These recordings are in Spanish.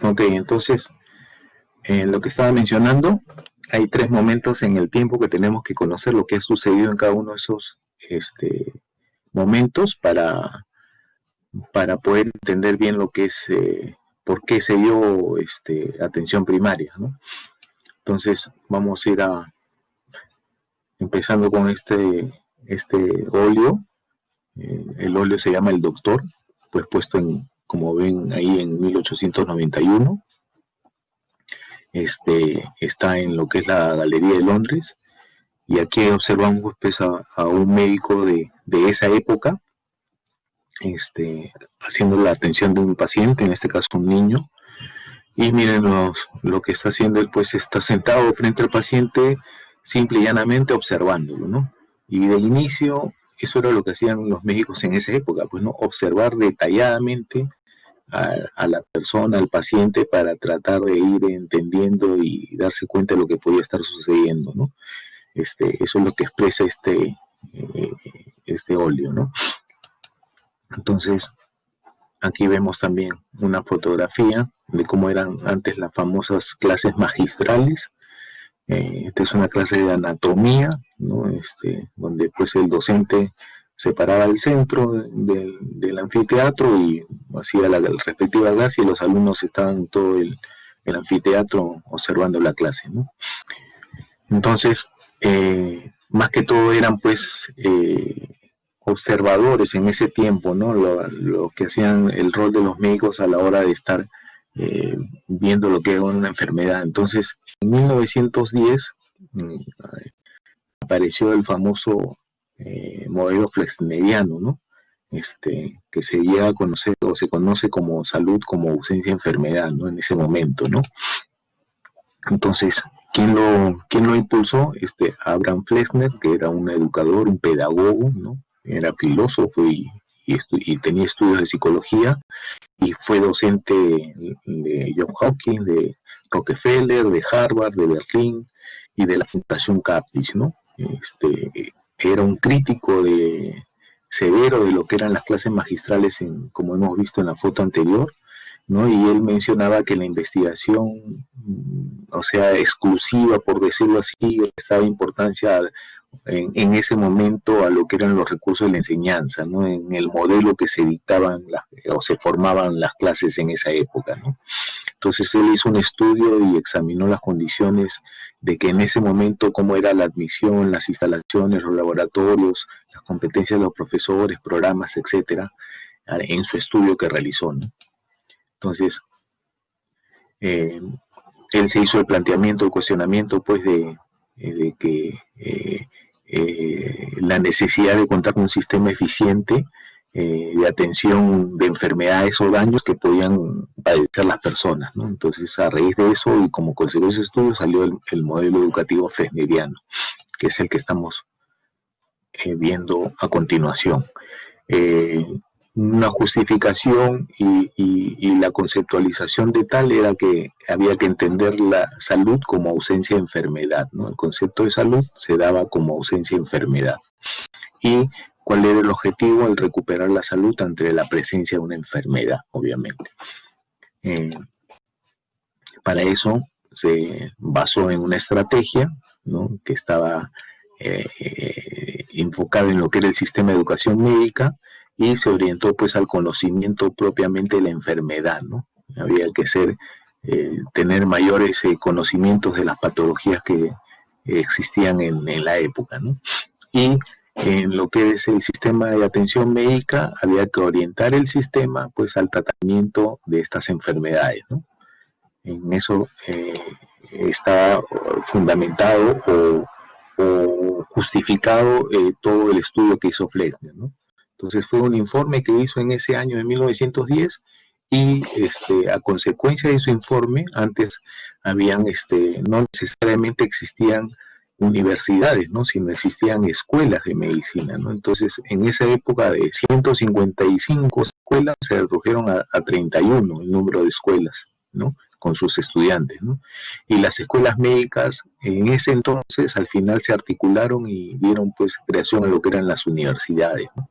Ok, entonces, en lo que estaba mencionando, hay 3 momentos en el tiempo que tenemos que conocer lo que ha sucedido en cada uno de esos momentos para poder entender bien lo que es, por qué se dio atención primaria, ¿no? Entonces, vamos a ir empezando con este óleo. El óleo se llama El Doctor, fue expuesto como ven ahí, en 1891. Está en lo que es la Galería de Londres, y aquí observamos pues a un médico de esa época, haciendo la atención de un paciente, en este caso un niño, y miren lo que está haciendo él, pues está sentado frente al paciente, simple y llanamente observándolo, ¿no? Y de inicio, eso era lo que hacían los médicos en esa época, pues, ¿no? Observar detalladamente a la persona, al paciente, para tratar de ir entendiendo y darse cuenta de lo que podía estar sucediendo, ¿no? Eso es lo que expresa este óleo, ¿no? Entonces, aquí vemos también una fotografía de cómo eran antes las famosas clases magistrales. Esta es una clase de anatomía, ¿no? Donde pues el docente se paraba al centro del anfiteatro y hacía la respectiva clase, y los alumnos estaban en todo el anfiteatro observando la clase, ¿no? Entonces, más que todo eran pues observadores en ese tiempo, ¿no? Lo que hacían el rol de los médicos a la hora de estar viendo lo que era una enfermedad. Entonces, en 1910 apareció el famoso modelo flexneriano, ¿no? Que se llega a conocer, o se conoce como salud como ausencia de enfermedad, ¿no? En ese momento, ¿no? Entonces, ¿quién lo impulsó? Abraham Flexner, que era un educador, un pedagogo, ¿no? Era filósofo y tenía estudios de psicología, y fue docente de Johns Hopkins, de Rockefeller, de Harvard, de Berlín y de la Fundación Capital, ¿no? Era un crítico severo de lo que eran las clases magistrales, como hemos visto en la foto anterior, ¿no? Y él mencionaba que la investigación, o sea, exclusiva, por decirlo así, estaba importancia en ese momento a lo que eran los recursos de la enseñanza, ¿no? En el modelo que se dictaban o se formaban las clases en esa época, ¿no? Entonces él hizo un estudio y examinó las condiciones de que en ese momento, cómo era la admisión, las instalaciones, los laboratorios, las competencias de los profesores, programas, etcétera, en su estudio que realizó, ¿no? Entonces, él se hizo el planteamiento, el cuestionamiento, pues, de que la necesidad de contar con un sistema eficiente de atención de enfermedades o daños que podían padecer las personas, ¿no? Entonces, a raíz de eso y como consecuencia de ese estudio, salió el modelo educativo flexneriano, que es el que estamos viendo a continuación. Una justificación y la conceptualización de tal era que había que entender la salud como ausencia de enfermedad, ¿no? El concepto de salud se daba como ausencia de enfermedad. ¿Y cuál era el objetivo? El recuperar la salud ante la presencia de una enfermedad, obviamente. Para eso se basó en una estrategia, ¿no? Que estaba enfocada en lo que era el sistema de educación médica, y se orientó pues al conocimiento propiamente de la enfermedad, ¿no? Había que tener mayores conocimientos de las patologías que existían en la época, ¿no? Y en lo que es el sistema de atención médica, había que orientar el sistema pues al tratamiento de estas enfermedades, ¿no? En eso está fundamentado o justificado todo el estudio que hizo Flexner, ¿no? Entonces fue un informe que hizo en ese año de 1910, y a consecuencia de su informe, antes no necesariamente existían universidades, ¿no? Sino existían escuelas de medicina, ¿no? Entonces, en esa época, de 155 escuelas se redujeron a 31 el número de escuelas, ¿no? Con sus estudiantes, ¿no? Y las escuelas médicas en ese entonces al final se articularon y dieron pues creación a lo que eran las universidades, ¿no?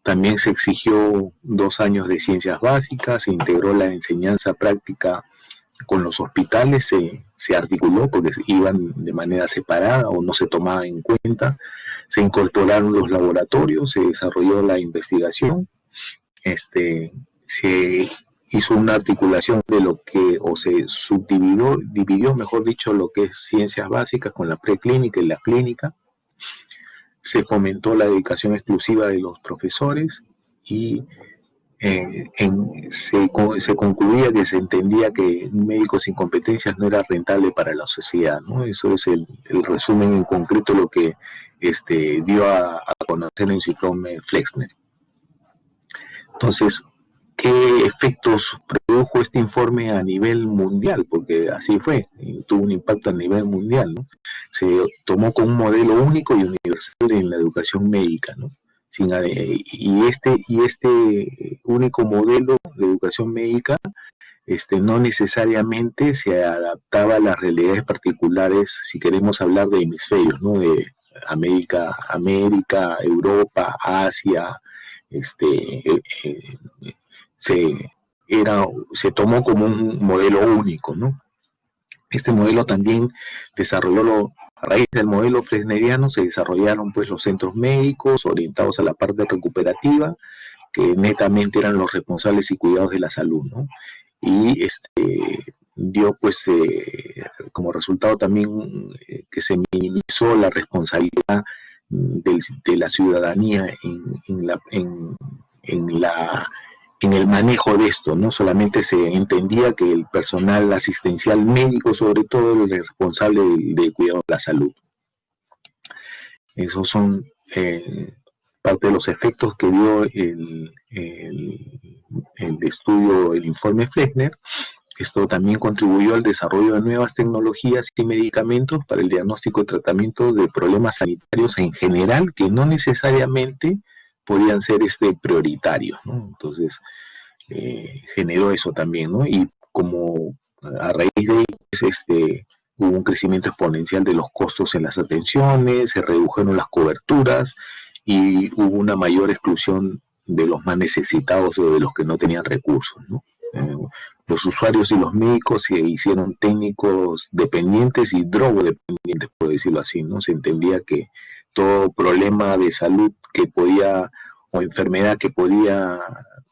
También se exigió 2 años de ciencias básicas, se integró la enseñanza práctica con los hospitales se articuló porque iban de manera separada o no se tomaba en cuenta, se incorporaron los laboratorios, se desarrolló la investigación, se hizo una articulación de lo que, o se dividió, mejor dicho, lo que es ciencias básicas con la preclínica y la clínica, se fomentó la dedicación exclusiva de los profesores y se concluía que se entendía que un médico sin competencias no era rentable para la sociedad, ¿no? Eso es el resumen en concreto lo que dio a conocer en su informe Flexner. Entonces, ¿qué efectos produjo este informe a nivel mundial? Porque así fue, tuvo un impacto a nivel mundial, ¿no? Se tomó como un modelo único y universal en la educación médica, ¿no? Y este único modelo de educación médica no necesariamente se adaptaba a las realidades particulares, si queremos hablar de hemisferios, ¿no? De América, Europa, Asia, se tomó como un modelo único, ¿no? Este modelo también a raíz del modelo flexneriano se desarrollaron pues los centros médicos orientados a la parte recuperativa, que netamente eran los responsables y cuidados de la salud, ¿no? Y dio pues como resultado también que se minimizó la responsabilidad de la ciudadanía en el manejo de esto, ¿no? Solamente se entendía que el personal asistencial médico, sobre todo, era el responsable del cuidado de la salud. Esos son parte de los efectos que dio el estudio, el informe Flexner. Esto también contribuyó al desarrollo de nuevas tecnologías y medicamentos para el diagnóstico y tratamiento de problemas sanitarios en general, que no necesariamente podían ser prioritarios, ¿no? Entonces, generó eso también, ¿no? Y como a raíz de ello, pues, hubo un crecimiento exponencial de los costos en las atenciones, se redujeron las coberturas y hubo una mayor exclusión de los más necesitados o de los que no tenían recursos, ¿no? Los usuarios y los médicos se hicieron técnicos dependientes y drogodependientes, por decirlo así, ¿no? Se entendía que todo problema de salud que podía o enfermedad que podía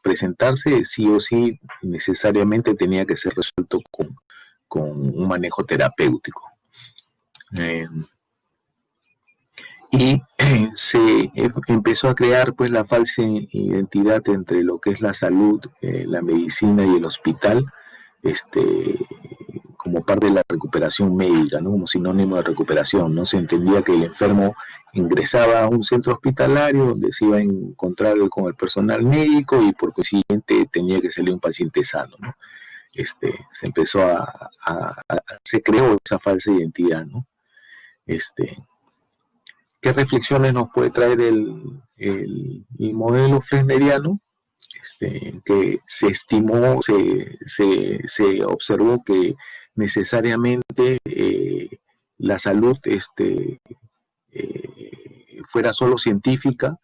presentarse, sí o sí necesariamente tenía que ser resuelto con un manejo terapéutico. Se empezó a crear pues la falsa identidad entre lo que es la salud, la medicina y el hospital, como parte de la recuperación médica, ¿no? Como sinónimo de recuperación, ¿no? Se entendía que el enfermo ingresaba a un centro hospitalario donde se iba a encontrar con el personal médico y por consiguiente tenía que salir un paciente sano, ¿no? Se creó esa falsa identidad, ¿no? ¿Qué reflexiones nos puede traer el modelo flexneriano? Que se estimó, se observó que necesariamente la salud fuera solo científica,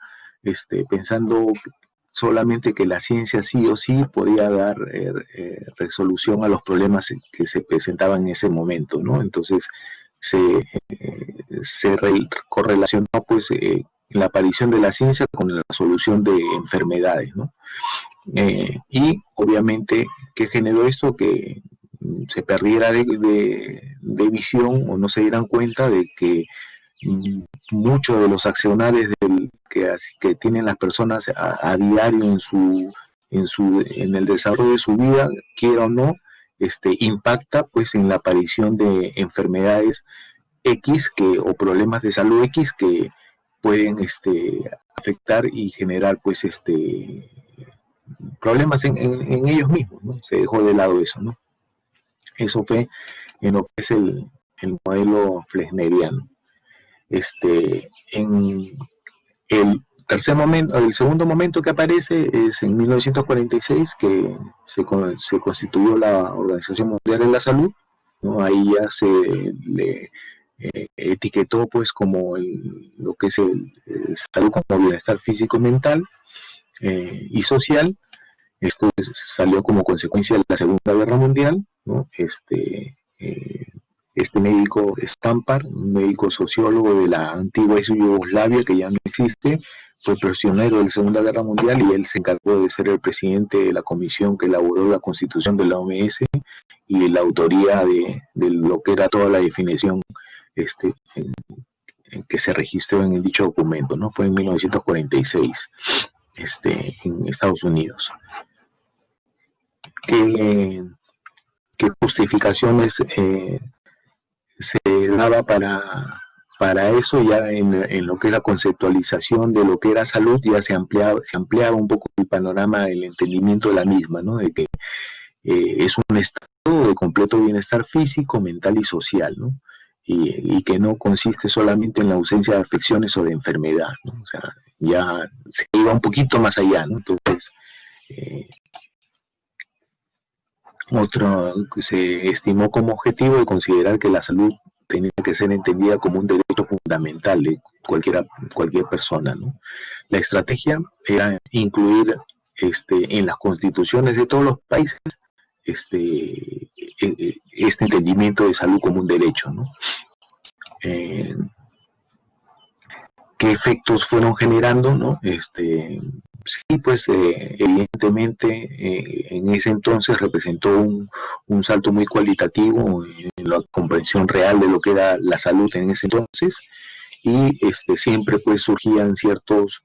pensando solamente que la ciencia sí o sí podía dar resolución a los problemas que se presentaban en ese momento, ¿no? Entonces se correlacionó pues la aparición de la ciencia con la solución de enfermedades, ¿no? Y obviamente, ¿qué generó esto? Que se perdiera de visión o no se dieran cuenta de que muchos de los accionarios que tienen las personas a diario en el desarrollo de su vida, quiera o no, impacta pues en la aparición de enfermedades X o problemas de salud X que pueden afectar y generar pues problemas en ellos mismos, ¿no? Se dejó de lado eso, ¿no? Eso fue en lo que es el modelo flexneriano. En el segundo momento que aparece es en 1946, que se constituyó la Organización Mundial de la Salud, ¿no? Ahí ya se le etiquetó pues como lo que es el salud como bienestar físico, mental y social. Esto salió como consecuencia de la Segunda Guerra Mundial, ¿no? Este médico Stampar, un médico sociólogo de la antigua Yugoslavia que ya no existe, fue prisionero de la Segunda Guerra Mundial y él se encargó de ser el presidente de la comisión que elaboró la constitución de la OMS y la autoría de lo que era toda la definición en que se registró en dicho documento, ¿no? Fue en 1946, en Estados Unidos. ¿Qué justificaciones se daba para eso? Ya en lo que era conceptualización de lo que era salud, ya se ampliaba un poco el panorama del entendimiento de la misma, ¿no? De que es un estado de completo bienestar físico, mental y social, ¿no? Y que no consiste solamente en la ausencia de afecciones o de enfermedad, ¿no? O sea, ya se iba un poquito más allá, ¿no? Entonces, se estimó como objetivo de considerar que la salud tenía que ser entendida como un derecho fundamental de cualquier persona, ¿no? La estrategia era incluir en las constituciones de todos los países este entendimiento de salud como un derecho, ¿no? ¿Qué efectos fueron generando, no? Sí, pues evidentemente en ese entonces representó un salto muy cualitativo en la comprensión real de lo que era la salud en ese entonces, y siempre pues surgían ciertos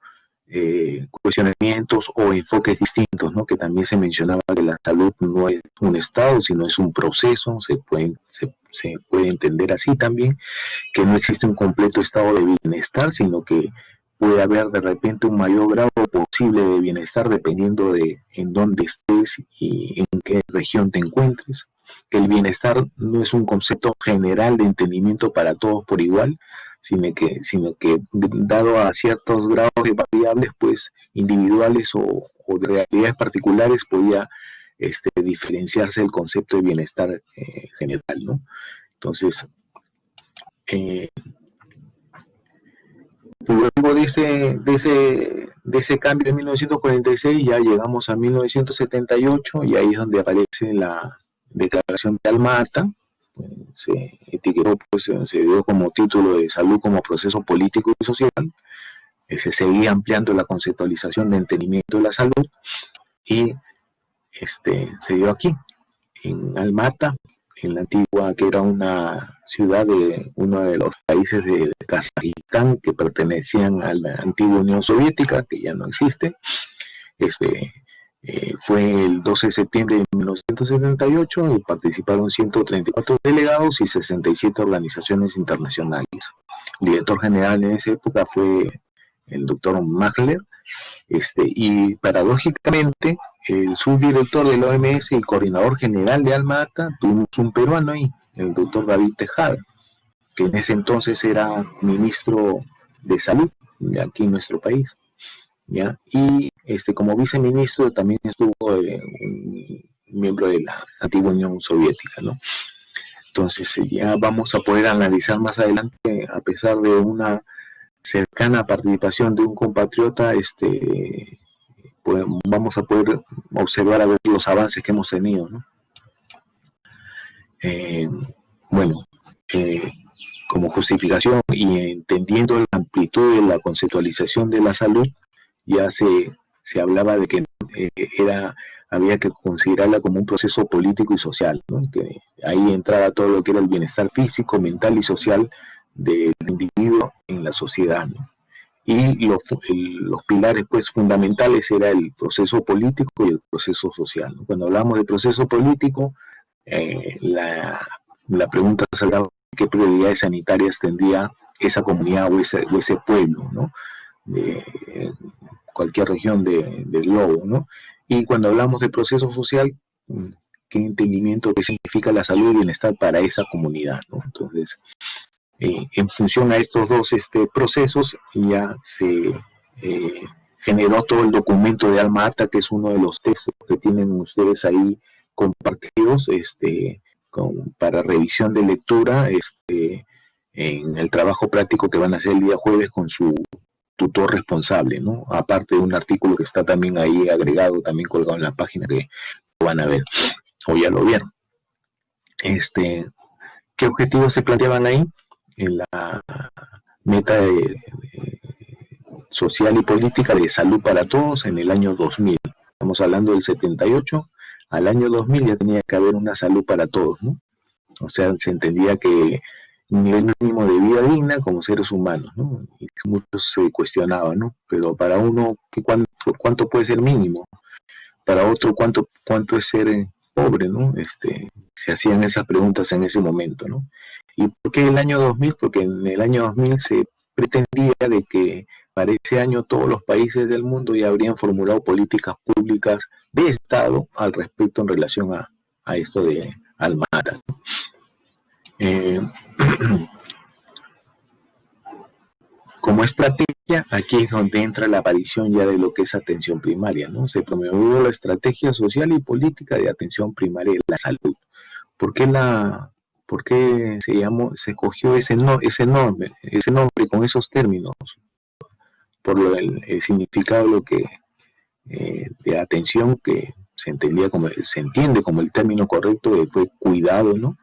cuestionamientos o enfoques distintos, ¿no? Que también se mencionaba que la salud no es un estado, sino es un proceso, se puede entender así también, que no existe un completo estado de bienestar, sino que puede haber de repente un mayor grado posible de bienestar dependiendo de en dónde estés y en qué región te encuentres. Que el bienestar no es un concepto general de entendimiento para todos por igual, sino que dado a ciertos grados de variables pues individuales o de realidades particulares podía diferenciarse el concepto de bienestar general, ¿no? Entonces, luego de ese cambio en 1946 ya llegamos a 1978 y ahí es donde aparece la Declaración de Alma-Ata. Se etiquetó, pues se dio como título de Salud como proceso político y social. Se seguía ampliando la conceptualización de entendimiento de la salud y se dio aquí, en Alma-Ata, en la antigua, que era una ciudad de uno de los países de Kazajistán que pertenecían a la antigua Unión Soviética, que ya no existe. Fue el 12 de septiembre de 1978 y participaron 134 delegados y 67 organizaciones internacionales. El director general en esa época fue el doctor Magler, y paradójicamente el subdirector de la OMS y coordinador general de Alma-Ata tuvimos un peruano ahí, el doctor David Tejada, que en ese entonces era ministro de salud aquí en nuestro país, ¿ya? Y como viceministro también estuvo un miembro de la antigua Unión Soviética, ¿no? Entonces ya vamos a poder analizar más adelante, a pesar de una cercana participación de un compatriota, pues vamos a poder observar a ver los avances que hemos tenido, ¿no? Bueno, como justificación y entendiendo la amplitud de la conceptualización de la salud, ya se hablaba de que había que considerarla como un proceso político y social, ¿no? Que ahí entraba todo lo que era el bienestar físico, mental y social del individuo en la sociedad, ¿no? Y los pilares pues fundamentales era el proceso político y el proceso social, ¿no? Cuando hablamos de proceso político, la pregunta será qué prioridades sanitarias tendría esa comunidad o ese pueblo, ¿no? De cualquier región del globo, ¿no? Y cuando hablamos de proceso social, ¿qué entendimiento qué significa la salud y bienestar para esa comunidad, ¿no? Entonces, en función a estos dos procesos, ya se generó todo el documento de Alma-Ata, que es uno de los textos que tienen ustedes ahí compartidos para revisión de lectura en el trabajo práctico que van a hacer el día jueves con su tutor responsable, ¿no? Aparte de un artículo que está también ahí agregado, también colgado en la página que lo van a ver, o ya lo vieron. Este, ¿Qué objetivos se planteaban ahí? En la meta social y política de salud para todos en el año 2000. Estamos hablando del 78, al año 2000 ya tenía que haber una salud para todos, ¿no? O sea, se entendía que un nivel mínimo de vida digna como seres humanos, ¿no? Y muchos se cuestionaban, ¿no? Pero para uno, ¿cuánto puede ser mínimo? Para otro, ¿cuánto es ser pobre, ¿no? Se hacían esas preguntas en ese momento, ¿no? ¿Y por qué el año 2000? Porque en el año 2000 se pretendía de que para ese año todos los países del mundo ya habrían formulado políticas públicas de Estado al respecto en relación a esto de Almata. Eh, Como estrategia, aquí es donde entra la aparición ya de lo que es atención primaria, ¿no? Se promovió la estrategia social y política de atención primaria de la salud. ¿Por qué, por qué se cogió ese nombre con esos términos? Por el significado de lo que de atención que se entiende como el término correcto fue cuidado, ¿no?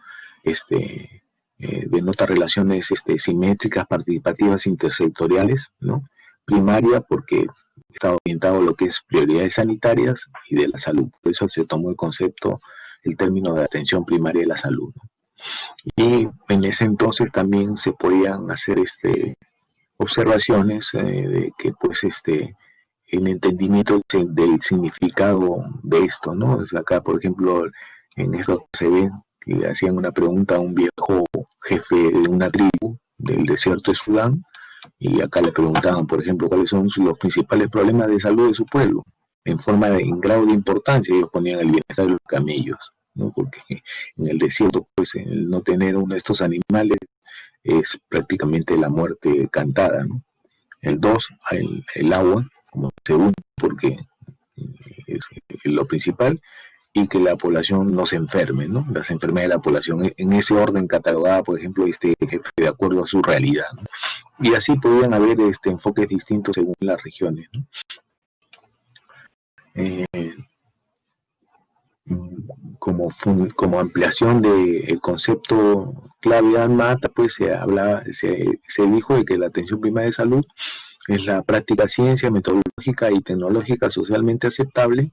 Denota relaciones simétricas, participativas, intersectoriales, ¿no? Primaria porque está orientado a lo que es prioridades sanitarias y de la salud. Por eso se tomó el concepto, el término de atención primaria de la salud, ¿no? Y en ese entonces también se podían hacer observaciones de que pues el entendimiento del significado de esto, ¿no? O sea, acá, por ejemplo, en esto se ve que le hacían una pregunta a un viejo jefe de una tribu del desierto de Sudán, y acá le preguntaban, por ejemplo, cuáles son los principales problemas de salud de su pueblo, en grado de importancia. Ellos ponían el bienestar de los camellos, ¿no? Porque en el desierto, pues, el no tener uno de estos animales es prácticamente la muerte cantada, ¿no? El 2, el agua, como segundo, porque es lo principal, y que la población no se enferme, ¿no? Las enfermedades de la población, en ese orden catalogada, por ejemplo, este jefe de acuerdo a su realidad, ¿no? Y así podían haber enfoques distintos según las regiones, ¿no? Eh, como ampliación del concepto clave ANMATA, pues se dijo de que la atención primaria de salud es la práctica ciencia, metodológica y tecnológica socialmente aceptable,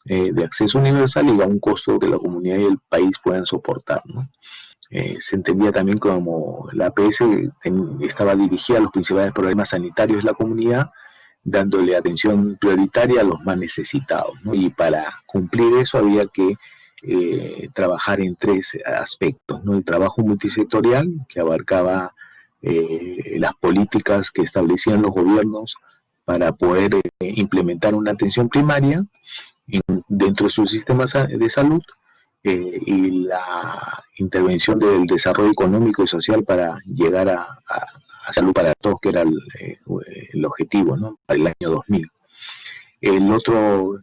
de acceso universal y a un costo que la comunidad y el país puedan soportar, ¿no? Se entendía también como la APS estaba dirigida a los principales problemas sanitarios de la comunidad, dándole atención prioritaria a los más necesitados, ¿no? Y para cumplir eso había que trabajar en tres aspectos, ¿no? El trabajo multisectorial, que abarcaba las políticas que establecían los gobiernos para poder implementar una atención primaria dentro de sus sistemas de salud, y la intervención del desarrollo económico y social para llegar a salud para todos, que era el objetivo, ¿no? Para el año 2000. El otro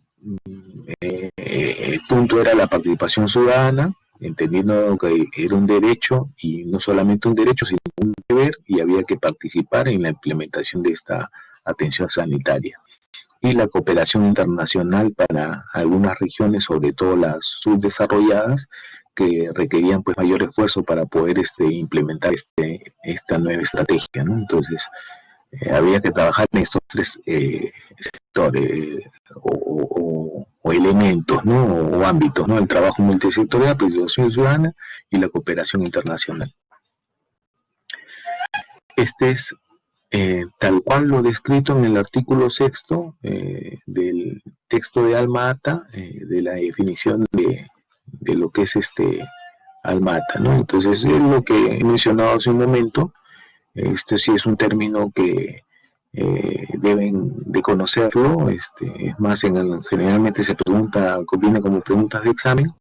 punto era la participación ciudadana, entendiendo que era un derecho, y no solamente un derecho, sino un deber, y había que participar en la implementación de esta atención sanitaria. Y la cooperación internacional para algunas regiones, sobre todo las subdesarrolladas, que requerían pues mayor esfuerzo para poder implementar esta nueva estrategia, ¿no? Entonces, había que trabajar en estos tres sectores o elementos, ¿no? O ámbitos, ¿no? El trabajo multisectorial, participación ciudadana y la cooperación internacional. Este es tal cual lo descrito en el artículo 6 del texto de Alma-Ata, de la definición de lo que es Alma-Ata, ¿no? Entonces, es lo que he mencionado hace un momento. Esto sí es un término que deben de conocerlo. Es más, generalmente se pregunta, viene como preguntas de examen,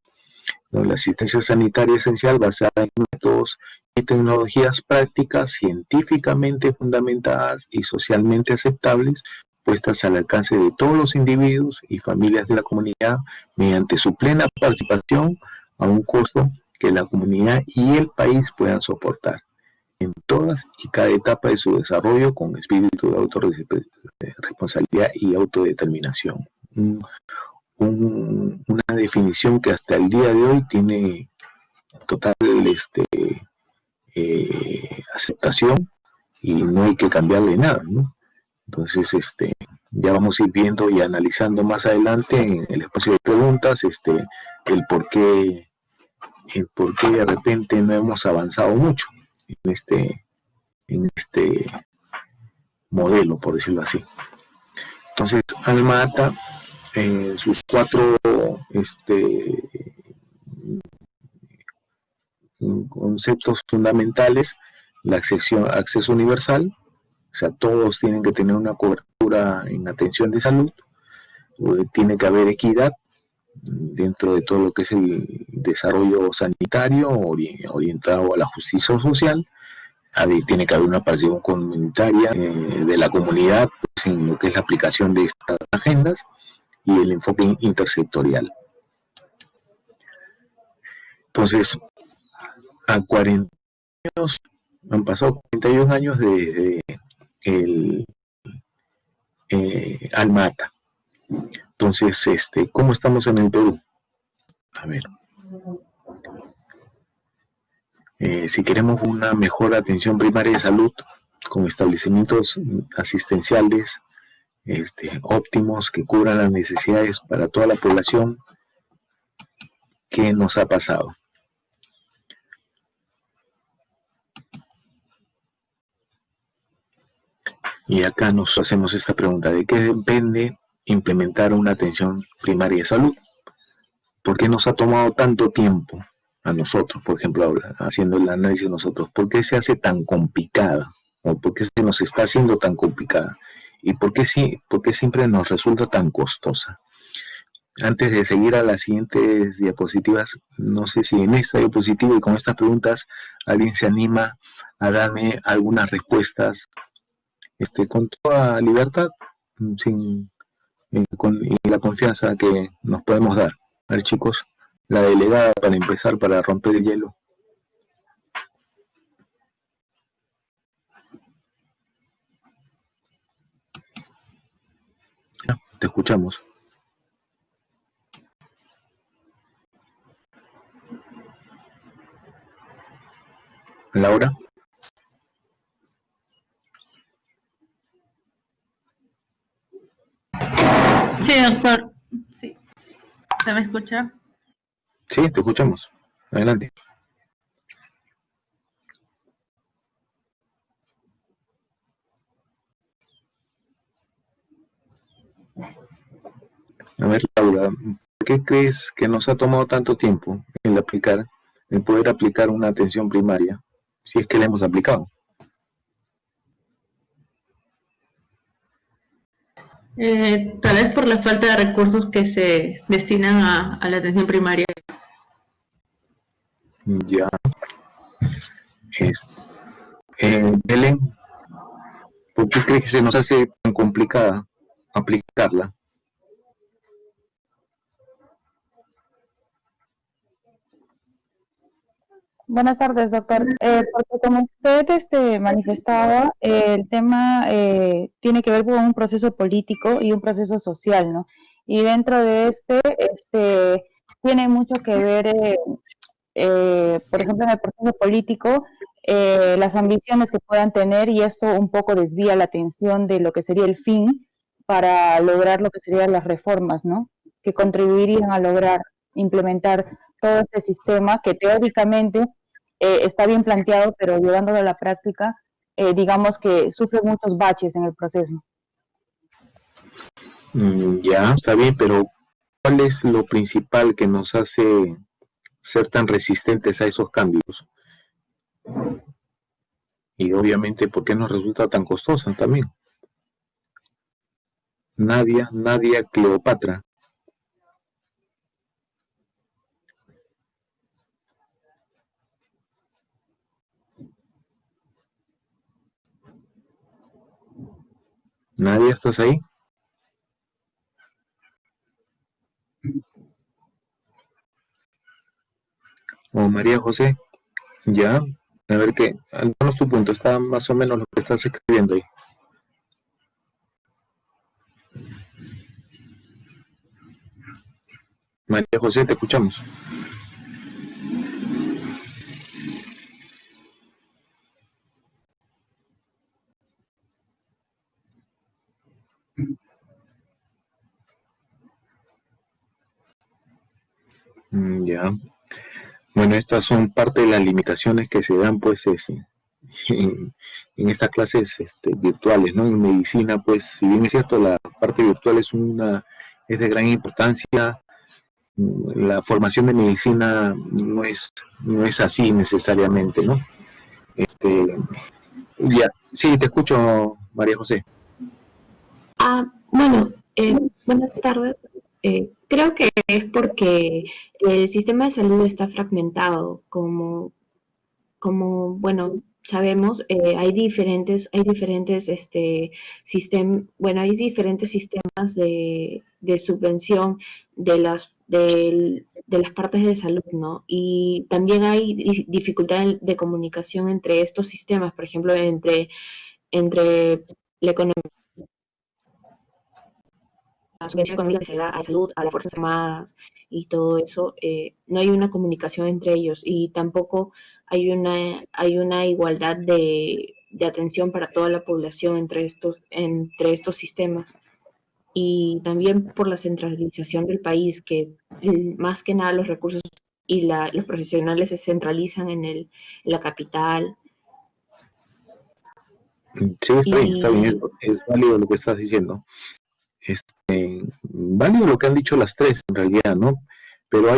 ¿no? La asistencia sanitaria esencial basada en métodos y tecnologías prácticas, científicamente fundamentadas y socialmente aceptables, puestas al alcance de todos los individuos y familias de la comunidad mediante su plena participación a un costo que la comunidad y el país puedan soportar en todas y cada etapa de su desarrollo con espíritu de autorresponsabilidad y autodeterminación. Una definición que hasta el día de hoy tiene total aceptación y no hay que cambiarle nada, ¿no? Entonces, ya vamos a ir viendo y analizando más adelante en el espacio de preguntas, el por qué de repente no hemos avanzado mucho en este modelo, por decirlo así. Entonces, Alma Ata, sus cuatro conceptos fundamentales: la acceso universal, o sea, todos tienen que tener una cobertura en atención de salud, tiene que haber equidad dentro de todo lo que es el desarrollo sanitario orientado a la justicia social, tiene que haber una participación comunitaria de la comunidad, pues, en lo que es la aplicación de estas agendas, y el enfoque intersectorial. Entonces, a 40 años, han pasado 41 años desde el Alma Ata. Entonces, ¿cómo estamos en el Perú? A ver, si queremos una mejor atención primaria de salud con establecimientos asistenciales óptimos que cubran las necesidades para toda la población, ¿qué nos ha pasado? Y acá nos hacemos esta pregunta: ¿de qué depende implementar una atención primaria de salud? ¿Por qué nos ha tomado tanto tiempo a nosotros, por ejemplo, ahora, haciendo el análisis de nosotros? ¿Por qué se hace tan complicada? ¿O por qué se nos está haciendo tan complicada? ¿Y por qué siempre nos resulta tan costosa? Antes de seguir a las siguientes diapositivas, no sé si en esta diapositiva y con estas preguntas alguien se anima a darme algunas respuestas con toda libertad, sin, y la confianza que nos podemos dar. A ver, chicos, la delegada para empezar, para romper el hielo. Te escuchamos. Laura. Sí, doctor. Sí. ¿Se me escucha? Sí, te escuchamos. Adelante. A ver, Laura, ¿por qué crees que nos ha tomado tanto tiempo en poder aplicar una atención primaria, si es que la hemos aplicado? Tal vez por la falta de recursos que se destinan a la atención primaria. Ya. Belén, ¿por qué crees que se nos hace tan complicada aplicarla? Buenas tardes, doctor. Porque como usted manifestaba, el tema tiene que ver con un proceso político y un proceso social, ¿no? Y dentro de tiene mucho que ver, por ejemplo, en el proceso político, las ambiciones que puedan tener, y esto un poco desvía la atención de lo que sería el fin para lograr lo que serían las reformas, ¿no? Que contribuirían a lograr implementar todo este sistema que teóricamente está bien planteado, pero llevándolo a la práctica, digamos que sufre muchos baches en el proceso. Ya, está bien, pero ¿cuál es lo principal que nos hace ser tan resistentes a esos cambios? Y obviamente, ¿por qué nos resulta tan costosa también? Nadia Cleopatra. Nadia, ¿estás ahí? O María José, ya, a ver qué, danos tu punto, está más o menos lo que estás escribiendo ahí. María José, te escuchamos. Ya. Bueno, estas son parte de las limitaciones que se dan, pues, en estas clases virtuales, ¿no? En medicina, pues, si bien es cierto, la parte virtual es de gran importancia. La formación de medicina no es así necesariamente, ¿no? Este, ya, sí, te escucho, María José. Bueno, buenas tardes. Creo que es porque el sistema de salud está fragmentado, bueno, sabemos, hay diferentes sistemas de subvención de las partes de salud, ¿no? Y también hay dificultad de comunicación entre estos sistemas, por ejemplo, entre la economía, la subvención económica que se da a la salud, a las Fuerzas Armadas y todo eso, no hay una comunicación entre ellos y tampoco hay una igualdad de atención para toda la población entre estos sistemas. Y también por la centralización del país, que más que nada los recursos y los profesionales se centralizan en la capital. Sí, está bien, es válido lo que estás diciendo. Válido lo que han dicho las tres en realidad, ¿no? Pero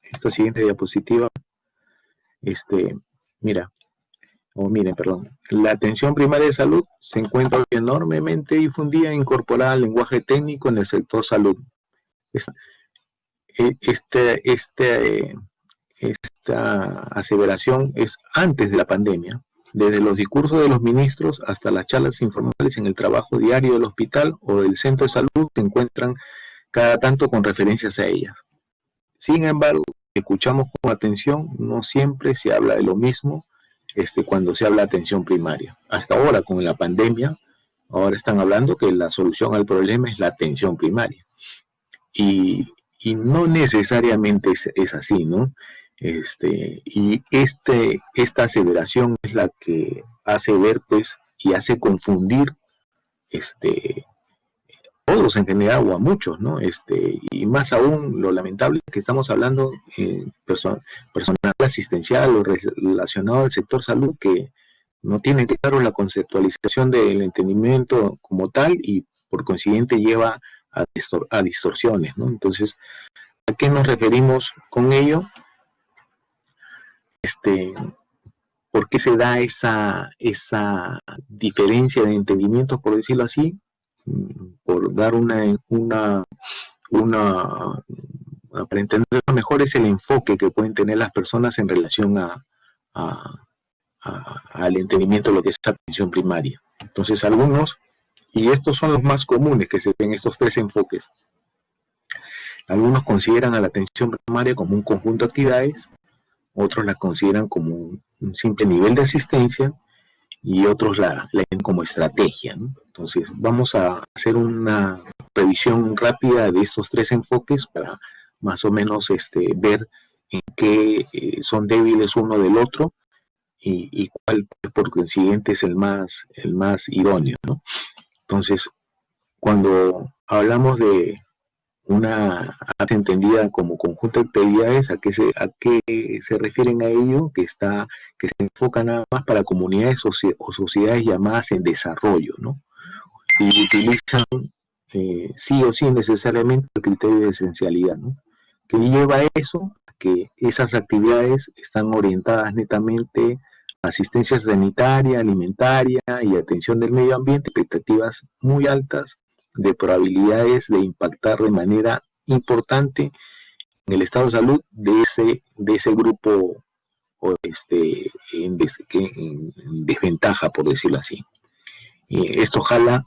esta siguiente diapositiva, miren, perdón. La atención primaria de salud se encuentra enormemente difundida e incorporada al lenguaje técnico en el sector salud. Esta aseveración es antes de la pandemia. Desde los discursos de los ministros hasta las charlas informales en el trabajo diario del hospital o del centro de salud se encuentran cada tanto con referencias a ellas. Sin embargo, escuchamos con atención, no siempre se habla de lo mismo cuando se habla de atención primaria. Hasta ahora, con la pandemia, ahora están hablando que la solución al problema es la atención primaria. Y no necesariamente es así, ¿no? Esta aseveración es la que hace ver, pues, y hace confundir todos en general o a muchos, ¿no? Y más aún lo lamentable es que estamos hablando personal asistencial o relacionado al sector salud que no tienen claro la conceptualización del entendimiento como tal y por consiguiente lleva a distorsiones, ¿no? Entonces, ¿a qué nos referimos con ello? ¿Por qué se da esa diferencia de entendimientos, por decirlo así? Por dar para entender mejor es el enfoque que pueden tener las personas en relación al entendimiento de lo que es atención primaria. Entonces algunos, y estos son los más comunes que se ven, estos tres enfoques, algunos consideran a la atención primaria como un conjunto de actividades, otros la consideran como un simple nivel de asistencia y otros la ven como estrategia, ¿no? Entonces vamos a hacer una revisión rápida de estos tres enfoques para más o menos ver en qué son débiles uno del otro y cuál por consiguiente es el más idóneo, ¿no? Entonces, cuando hablamos de una arte entendida como conjunto de actividades, ¿a qué se refieren a ello? Que se enfoca nada más para comunidades o sociedades llamadas en desarrollo, ¿no? Y utilizan sí o sí necesariamente el criterio de esencialidad, ¿no? Que lleva a eso, que esas actividades están orientadas netamente a asistencia sanitaria, alimentaria y atención del medio ambiente, expectativas muy altas de probabilidades de impactar de manera importante en el estado de salud de ese grupo en desventaja, por decirlo así. Esto jala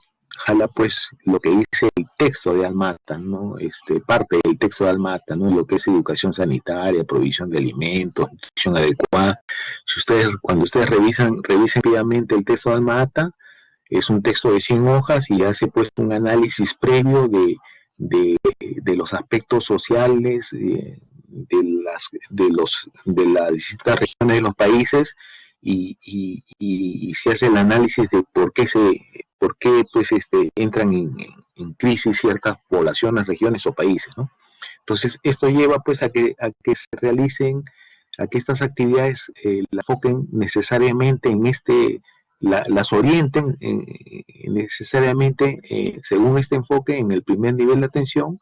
pues lo que dice el texto de Almata, ¿no? Parte del texto de Almata, ¿no? Lo que es educación sanitaria, provisión de alimentos, nutrición adecuada. Cuando ustedes revisen rápidamente el texto de Almata, es un texto de 100 hojas y hace pues un análisis previo de los aspectos sociales de las distintas regiones de los países y se hace el análisis de por qué pues entran en crisis ciertas poblaciones, regiones o países, ¿no? Entonces, esto lleva pues a que se realicen, a que estas actividades la enfoquen necesariamente en las orienten necesariamente según este enfoque en el primer nivel de atención,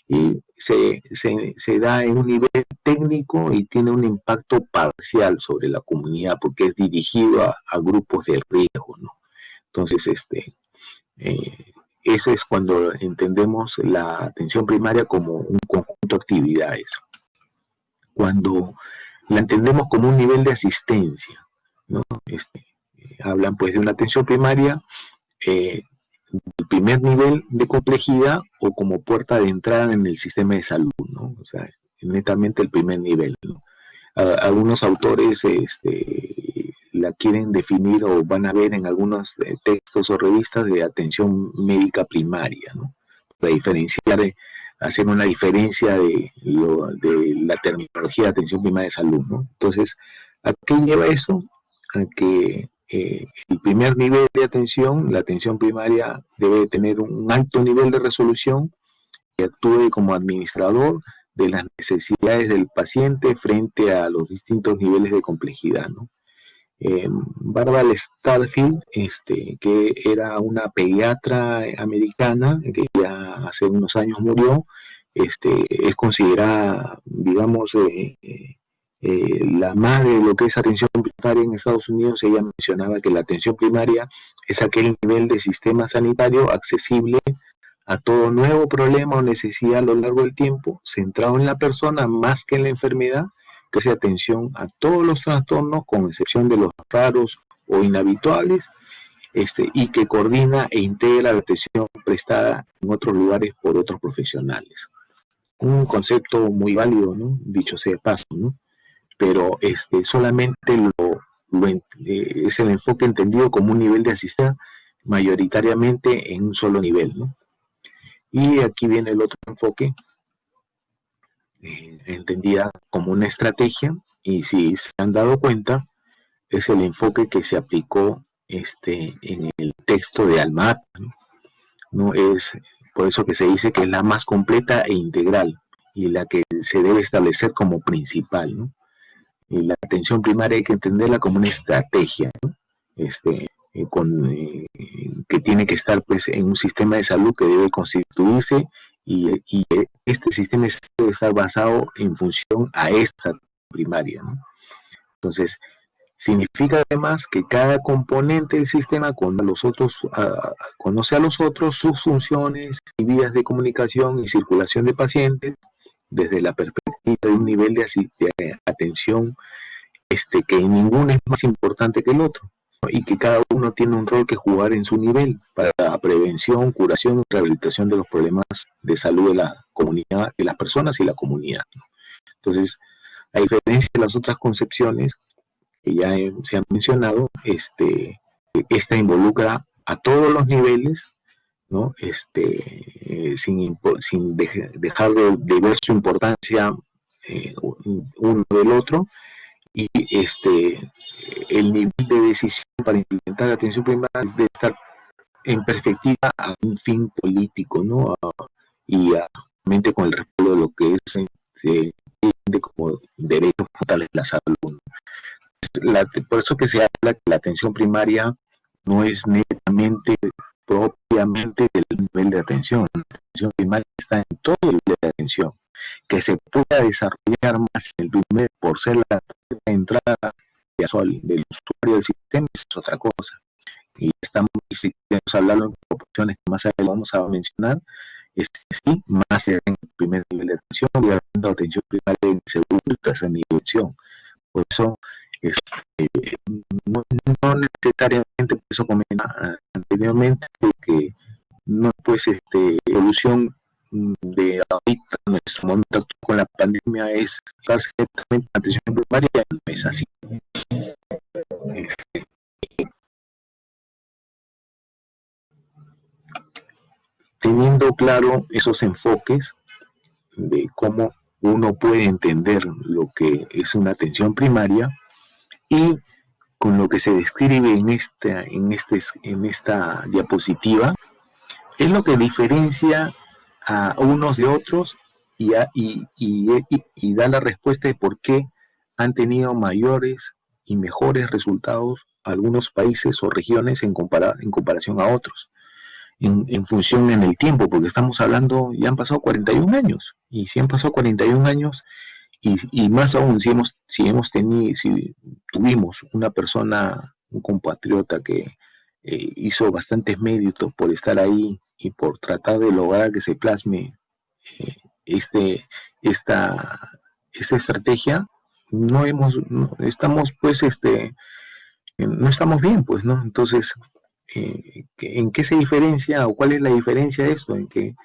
y se da en un nivel técnico y tiene un impacto parcial sobre la comunidad porque es dirigido a grupos de riesgo, ¿no? Entonces, eso es cuando entendemos la atención primaria como un conjunto de actividades. Cuando la entendemos como un nivel de asistencia, ¿no? Hablan pues de una atención primaria, el primer nivel de complejidad o como puerta de entrada en el sistema de salud, ¿no? O sea, netamente el primer nivel, ¿no? Algunos autores la quieren definir o van a ver en algunos textos o revistas de atención médica primaria, ¿no? Para diferenciar, hacer una diferencia de la terminología de atención primaria de salud, ¿no? Entonces, ¿a qué lleva eso? A que el primer nivel de atención, la atención primaria, debe tener un alto nivel de resolución que actúe como administrador de las necesidades del paciente frente a los distintos niveles de complejidad, ¿no? Barbara Starfield, que era una pediatra americana, que ya hace unos años murió, es considerada, digamos, la madre de lo que es atención primaria en Estados Unidos. Ella mencionaba que la atención primaria es aquel nivel de sistema sanitario accesible a todo nuevo problema o necesidad a lo largo del tiempo, centrado en la persona más que en la enfermedad, que hace atención a todos los trastornos, con excepción de los raros o inhabituales, y que coordina e integra la atención prestada en otros lugares por otros profesionales. Un concepto muy válido, ¿no? Dicho sea de paso, ¿no? Pero solamente es el enfoque entendido como un nivel de asistencia mayoritariamente en un solo nivel, ¿no? Y aquí viene el otro enfoque, entendida como una estrategia, y si se han dado cuenta, es el enfoque que se aplicó en el texto de Alma-Ata, ¿no? No es por eso que se dice que es la más completa e integral y la que se debe establecer como principal, ¿no? Y la atención primaria hay que entenderla como una estrategia, ¿no? Que tiene que estar pues en un sistema de salud que debe constituirse, y este sistema debe estar basado en función a esta primaria, ¿no? Entonces, significa además que cada componente del sistema conoce a los otros, sus funciones y vías de comunicación y circulación de pacientes desde la perspectiva de un nivel de atención que ninguno es más importante que el otro, ¿no? Y que cada uno tiene un rol que jugar en su nivel para la prevención, curación y rehabilitación de los problemas de salud de la comunidad, de las personas y la comunidad, ¿no? Entonces, a diferencia de las otras concepciones que ya se han mencionado, esta involucra a todos los niveles, ¿no? Sin dejar de ver su importancia uno del otro, y el nivel de decisión para implementar la atención primaria debe estar en perspectiva a un fin político, ¿no? Y mente con el respaldo de lo que se entiende como derechos fundamentales de la salud, ¿no? Por eso que se habla que la atención primaria no es netamente propiamente del nivel de atención. La atención primaria está en todo el nivel de atención. Que se pueda desarrollar más en el primer por ser la entrada del usuario del sistema es otra cosa. Y si queremos hablarlo en proporciones que más adelante vamos a mencionar, sí, más en el primer nivel de atención y habiendo atención primaria en segundo y tercer nivel de atención. Por eso, no necesariamente, por eso comentaba anteriormente, que no pues evolución de ahorita, nuestro momento con la pandemia es perfectamente la atención primaria, no es así. Teniendo claro esos enfoques de cómo uno puede entender lo que es una atención primaria, y con lo que se describe en esta diapositiva, es lo que diferencia a unos de otros y da la respuesta de por qué han tenido mayores y mejores resultados algunos países o regiones en comparación a otros, en función en el tiempo, porque estamos hablando, ya han pasado 41 años, y si han pasado 41 años, y más aún, si tuvimos una persona, un compatriota que hizo bastantes méritos por estar ahí y por tratar de lograr que se plasme eh, este, esta estrategia, estamos pues no estamos bien, pues, ¿no? Entonces, ¿en qué se diferencia o cuál es la diferencia de esto? En que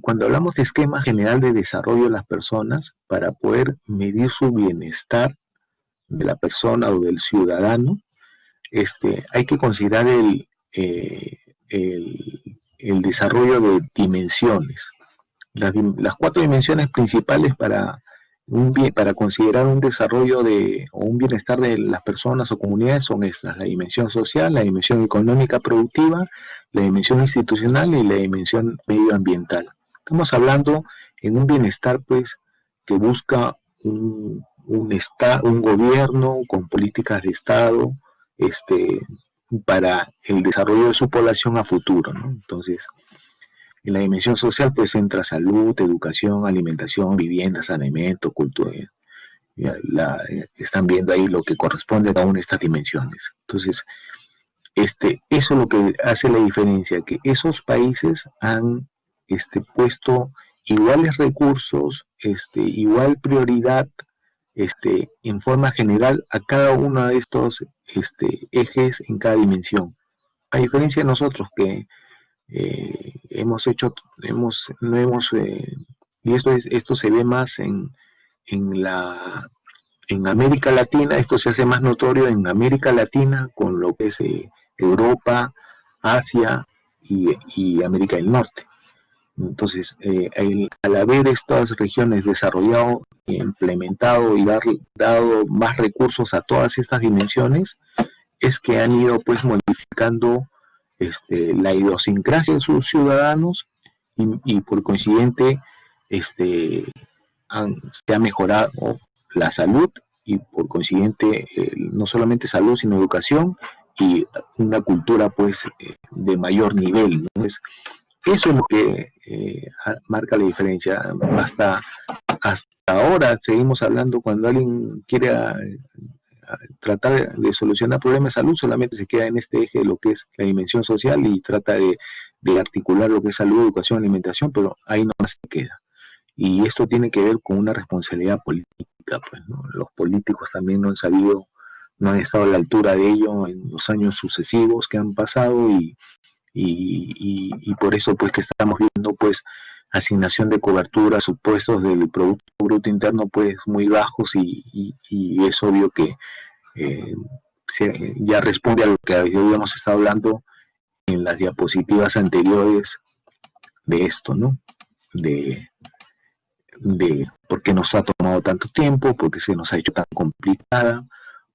cuando hablamos de esquema general de desarrollo de las personas, para poder medir su bienestar de la persona o del ciudadano, hay que considerar el desarrollo de dimensiones. Las 4 dimensiones principales para considerar un desarrollo o un bienestar de las personas o comunidades son estas: la dimensión social, la dimensión económica productiva, la dimensión institucional y la dimensión medioambiental. Estamos hablando en un bienestar pues que busca un gobierno con políticas de Estado para el desarrollo de su población a futuro, ¿no? Entonces, en la dimensión social pues entra salud, educación, alimentación, vivienda, saneamiento, cultura. Están viendo ahí lo que corresponde a cada una de estas dimensiones. Entonces, eso es lo que hace la diferencia, que esos países han puesto iguales recursos, igual prioridad, en forma general a cada uno de estos ejes en cada dimensión. A diferencia de nosotros que y esto se ve más en América Latina. Esto se hace más notorio en América Latina con lo que es Europa, Asia y América del Norte. Entonces, al haber estas regiones desarrollado, implementado y dado más recursos a todas estas dimensiones, es que han ido pues modificando la idiosincrasia de sus ciudadanos y por consiguiente se ha mejorado la salud y por consiguiente no solamente salud sino educación y una cultura pues de mayor nivel, ¿no? Eso es lo que marca la diferencia. Hasta ahora seguimos hablando, cuando alguien quiere tratar de solucionar problemas de salud, solamente se queda en este eje de lo que es la dimensión social y trata de articular lo que es salud, educación, alimentación, pero ahí no se queda. Y esto tiene que ver con una responsabilidad política, pues, ¿no? Los políticos también no han estado a la altura de ello en los años sucesivos que han pasado y por eso pues que estamos viendo pues asignación de cobertura, supuestos del Producto Bruto Interno pues muy bajos y es obvio que ya responde a lo que habíamos estado hablando en las diapositivas anteriores de esto, ¿no? De por qué nos ha tomado tanto tiempo, por qué se nos ha hecho tan complicada,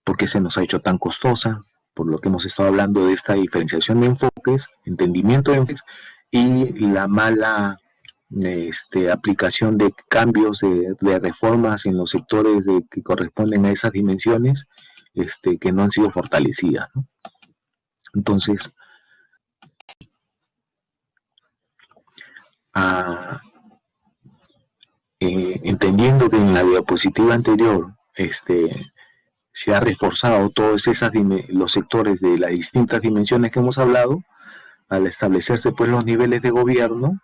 por qué se nos ha hecho tan costosa, por lo que hemos estado hablando de esta diferenciación de enfoques, entendimiento de enfoques y la mala aplicación de cambios, de reformas en los sectores que corresponden a esas dimensiones que no han sido fortalecidas, ¿no? Entonces, entendiendo que en la diapositiva anterior se ha reforzado todos los sectores de las distintas dimensiones que hemos hablado, al establecerse pues los niveles de gobierno,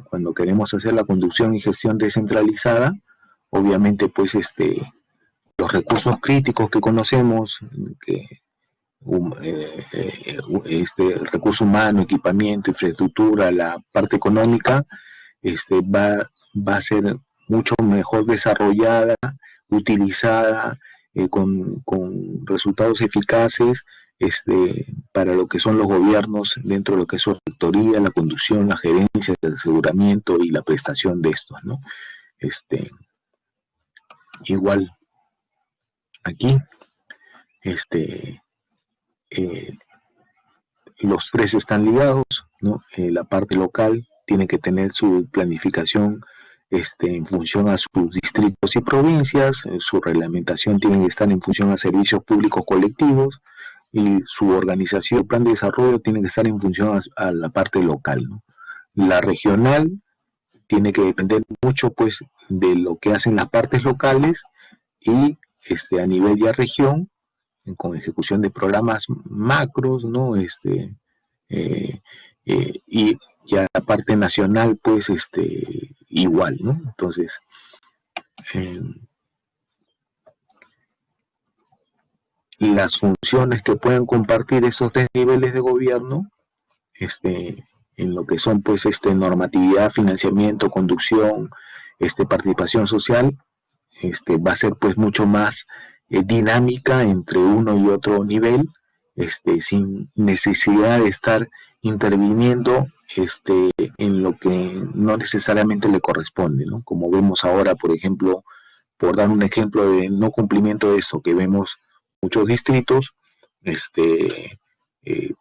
cuando queremos hacer la conducción y gestión descentralizada, obviamente pues los recursos críticos que conocemos, recurso humano, equipamiento, infraestructura, la parte económica, va a ser mucho mejor desarrollada, utilizada, con resultados eficaces para lo que son los gobiernos dentro de lo que es su rectoría, la conducción, la gerencia, el aseguramiento y la prestación de estos, ¿no? Igual aquí los tres están ligados, ¿no? La parte local tiene que tener su planificación en función a sus distritos y provincias, su reglamentación tiene que estar en función a servicios públicos colectivos, y su organización, plan de desarrollo, tiene que estar en función a la parte local, ¿no? La regional tiene que depender mucho, pues, de lo que hacen las partes locales, y a nivel ya región, con ejecución de programas macros, ¿no? Y ya la parte nacional, pues, igual, ¿no? Entonces, las funciones que puedan compartir esos tres niveles de gobierno, en lo que son, pues, normatividad, financiamiento, conducción, participación social, va a ser, pues, mucho más dinámica entre uno y otro nivel, sin necesidad de estar interviniendo en lo que no necesariamente le corresponde, ¿no? Como vemos ahora, por ejemplo, por dar un ejemplo de no cumplimiento de esto, que vemos muchos distritos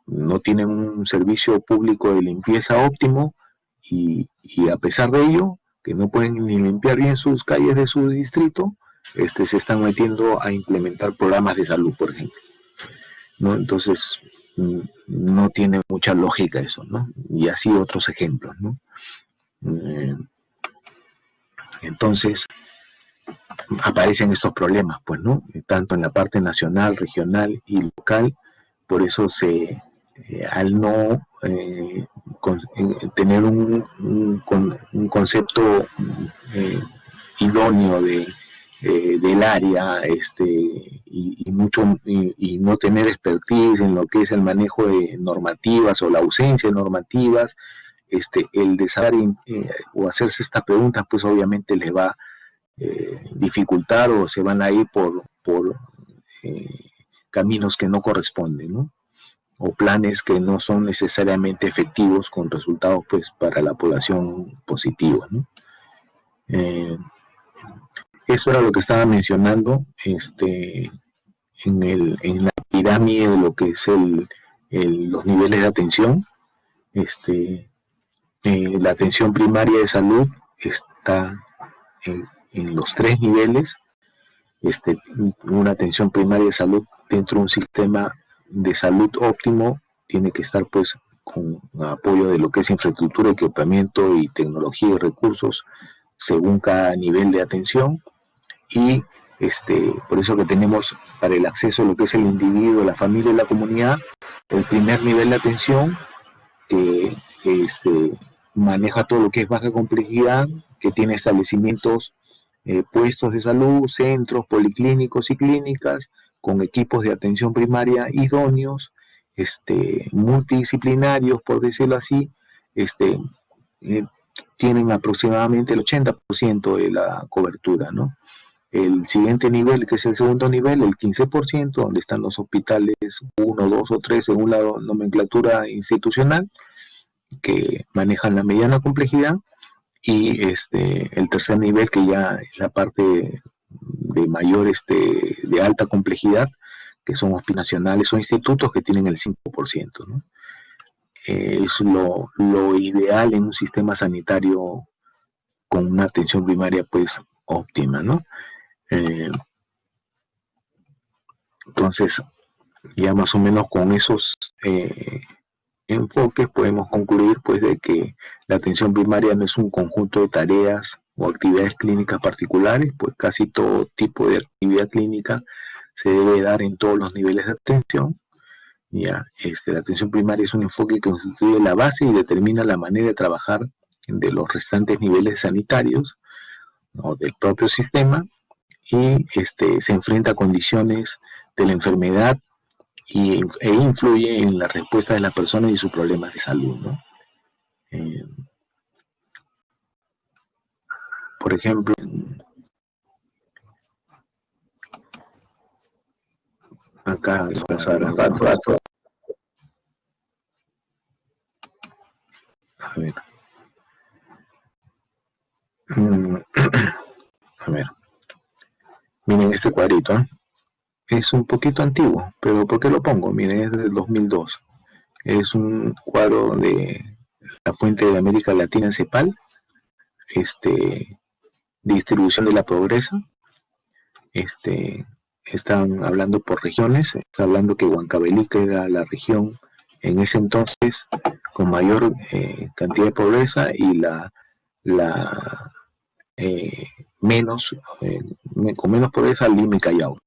no tienen un servicio público de limpieza óptimo, y a pesar de ello, que no pueden ni limpiar bien sus calles de su distrito, se están metiendo a implementar programas de salud, por ejemplo, ¿no? Entonces, no tiene mucha lógica eso, ¿no? Y así otros ejemplos, ¿no? Entonces, aparecen estos problemas, pues, ¿no? Tanto en la parte nacional, regional y local. Por eso al no tener un concepto idóneo del área, y no tener expertise en lo que es el manejo de normativas o la ausencia de normativas, el de saber o hacerse estas preguntas, pues obviamente les va a dificultar, o se van a ir por caminos que no corresponden, ¿no? O planes que no son necesariamente efectivos, con resultados, pues, para la población positivos, ¿no? Eso era lo que estaba mencionando en la pirámide de lo que es los niveles de atención. La atención primaria de salud está en los tres niveles. Una atención primaria de salud dentro de un sistema de salud óptimo tiene que estar, pues, con apoyo de lo que es infraestructura, equipamiento y tecnología y recursos según cada nivel de atención. Y por eso que tenemos, para el acceso a lo que es el individuo, la familia y la comunidad, el primer nivel de atención, que maneja todo lo que es baja complejidad, que tiene establecimientos, puestos de salud, centros policlínicos y clínicas, con equipos de atención primaria idóneos, multidisciplinarios, por decirlo así, tienen aproximadamente el 80% de la cobertura, ¿no? El siguiente nivel, que es el segundo nivel, el 15%, donde están los hospitales 1, 2 o 3, según la nomenclatura institucional, que manejan la mediana complejidad. Y el tercer nivel, que ya es la parte de mayor, de alta complejidad, que son hospitales nacionales o institutos que tienen el 5%, ¿no? Es lo ideal en un sistema sanitario con una atención primaria, pues, óptima, ¿no? Entonces, ya más o menos con esos enfoques podemos concluir, pues, de que la atención primaria no es un conjunto de tareas o actividades clínicas particulares, pues casi todo tipo de actividad clínica se debe dar en todos los niveles de atención. Ya, la atención primaria es un enfoque que constituye la base y determina la manera de trabajar de los restantes niveles sanitarios, ¿no?, del propio sistema, y se enfrenta a condiciones de la enfermedad e influye en la respuesta de las personas y sus problemas de salud, ¿no? Por ejemplo, acá vamos a ver un rato. A ver. A ver. Miren este cuadrito, ¿eh? Es un poquito antiguo, pero ¿por qué lo pongo? Miren, es del 2002. Es un cuadro de la Fuente de América Latina, CEPAL, distribución de la pobreza. Están hablando por regiones, está hablando que Huancavelica era la región en ese entonces con mayor cantidad de pobreza y menos, con menos pobreza Lima y Callao.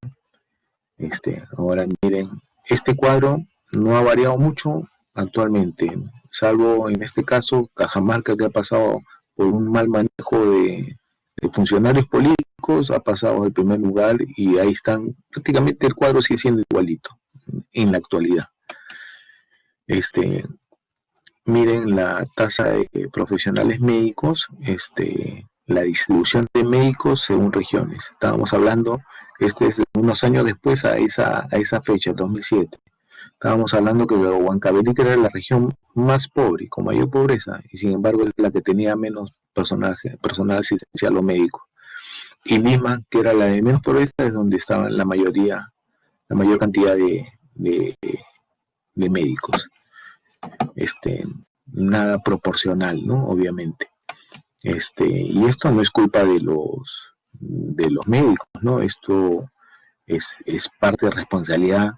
Ahora miren, este cuadro no ha variado mucho actualmente, salvo en este caso Cajamarca, que ha pasado por un mal manejo de funcionarios políticos, ha pasado al primer lugar y ahí están, prácticamente el cuadro sigue siendo igualito en la actualidad. Miren la tasa de profesionales médicos, la distribución de médicos según regiones. Estábamos hablando, es unos años después a esa fecha, 2007. Estábamos hablando que Huancavelica era la región más pobre, con mayor pobreza, y sin embargo es la que tenía menos personal asistencial o médico. Y Lima, que era la de menos pobreza, es donde estaban la mayor cantidad de médicos. Nada proporcional, ¿no? Obviamente. Y esto no es culpa de los médicos, ¿no? Esto es parte de responsabilidad